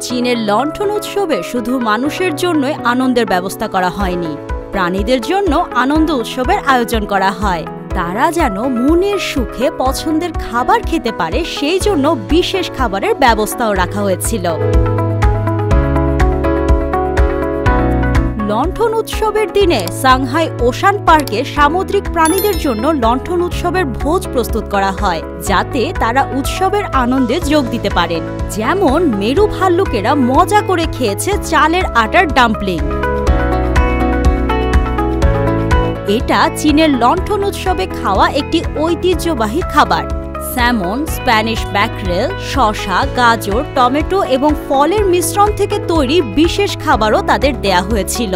চীনের লণ্ঠন উৎসবে শুধু মানুষের জন্যই আনন্দের ব্যবস্থা করা হয়নি, প্রাণীদের জন্য আনন্দ উৎসবের আয়োজন করা হয়। তারা যেন মনের সুখে পছন্দের খাবার খেতে পারে, সেই জন্য বিশেষ খাবারের ব্যবস্থাও রাখা হয়েছিল। লণ্ঠন উৎসবের দিনে সাংহাই ওশান পার্কে সামুদ্রিক প্রাণীদের জন্য লণ্ঠন উৎসবের ভোজ প্রস্তুত করা হয়, যাতে তারা উৎসবের আনন্দে যোগ দিতে পারেন। যেমন মেরু ভাল্লুকেরা মজা করে খেয়েছে চালের আটার ডাম্পলিং। এটা চীনের লণ্ঠন উৎসবে খাওয়া একটি ঐতিহ্যবাহী খাবার। স্যামন, স্প্যানিশ ম্যাকরেল, শসা, গাজর, টমেটো এবং ফলের মিশ্রণ থেকে তৈরি বিশেষ খাবারও তাদের দেয়া হয়েছিল।